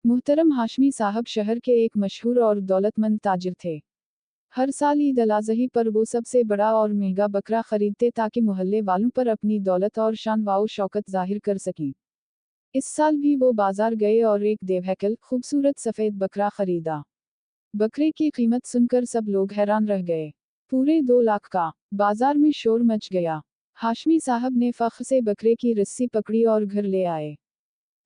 मुहतरम हाशमी साहब शहर के एक मशहूर और दौलतमंद ताजिर थे। हर साल ईद अल अज़ही पर वो सबसे बड़ा और महंगा बकरा खरीदते ताकि मोहल्ले वालों पर अपनी दौलत और शान व शौकत जाहिर कर सकें। इस साल भी वो बाजार गए और एक देवहैकल खूबसूरत सफ़ेद बकरा खरीदा। बकरे की कीमत सुनकर सब लोग हैरान रह गए। पूरे 2 लाख का। बाजार में शोर मच गया। हाशमी साहब ने फख्र से बकरे की रस्सी पकड़ी और घर ले आए।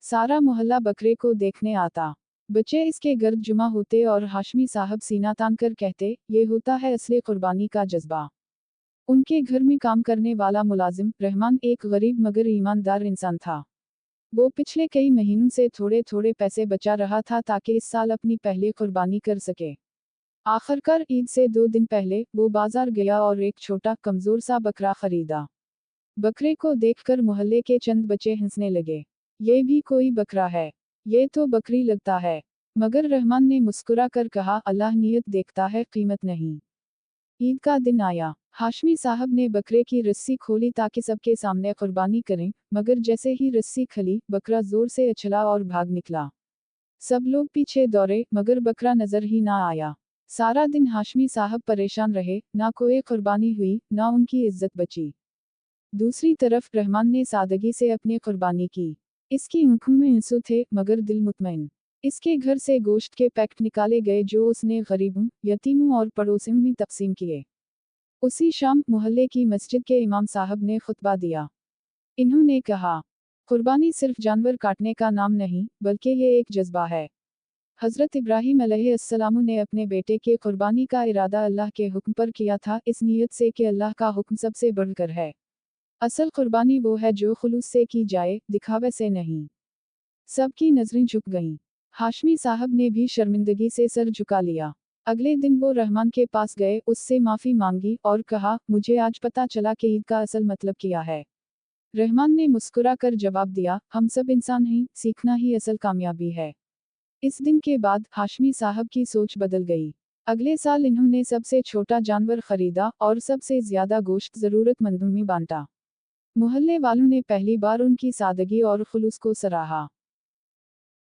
सारा मोहल्ला बकरे को देखने आता। बच्चे इसके गर्द जुमा होते और हाशमी साहब सीना तान कर कहते, ये होता है असली कुर्बानी का जज्बा। उनके घर में काम करने वाला मुलाजिम रहमान एक गरीब मगर ईमानदार इंसान था। वो पिछले कई महीनों से थोड़े थोड़े पैसे बचा रहा था ताकि इस साल अपनी पहली कुर्बानी कर सके। आखिरकार ईद से 2 दिन पहले वो बाजार गया और एक छोटा कमजोर सा बकरा खरीदा। बकरे को देखकर मोहल्ले के चंद बच्चे हंसने लगे। ये भी कोई बकरा है, ये तो बकरी लगता है। मगर रहमान ने मुस्कुरा कर कहा, अल्लाह नियत देखता है, कीमत नहीं। ईद का दिन आया। हाशमी साहब ने बकरे की रस्सी खोली ताकि सबके सामने कुर्बानी करें, मगर जैसे ही रस्सी खुली, बकरा जोर से उछला और भाग निकला। सब लोग पीछे दौड़े, मगर बकरा नजर ही ना आया। सारा दिन हाशमी साहब परेशान रहे, ना कोई कुर्बानी हुई, ना उनकी इज्जत बची। दूसरी तरफ रहमान ने सादगी से अपनी कुर्बानी की। इसकी आंखों में आंसू थे, मगर दिल मुतमईन। इसके घर से गोश्त के पैकेट निकाले गए जो उसने गरीबों, यतीमों और पड़ोसियों में तकसीम किए। उसी शाम मोहल्ले की मस्जिद के इमाम साहब ने खुतबा दिया। इन्होंने कहा, कुर्बानी सिर्फ जानवर काटने का नाम नहीं, बल्कि ये एक जज्बा है। हज़रत इब्राहीम अलैहिस्सलाम ने अपने बेटे के कुर्बानी का इरादा अल्लाह के हुक्म पर किया था, इस नीयत से कि अल्लाह का हुक्म सबसे बढ़कर है। असल कुर्बानी वो है जो खुलूस से की जाए, दिखावे से नहीं। सबकी नजरें झुक गईं। हाशमी साहब ने भी शर्मिंदगी से सर झुका लिया। अगले दिन वो रहमान के पास गए, उससे माफी मांगी और कहा, मुझे आज पता चला कि ईद का असल मतलब क्या है। रहमान ने मुस्कुरा कर जवाब दिया, हम सब इंसान हैं, सीखना ही असल कामयाबी है। इस दिन के बाद हाशमी साहब की सोच बदल गई। अगले साल इन्होंने सबसे छोटा जानवर खरीदा और सबसे ज्यादा गोश्त जरूरतमंदों में बांटा। मोहल्ले वालों ने पहली बार उनकी सादगी और खुलूस को सराहा।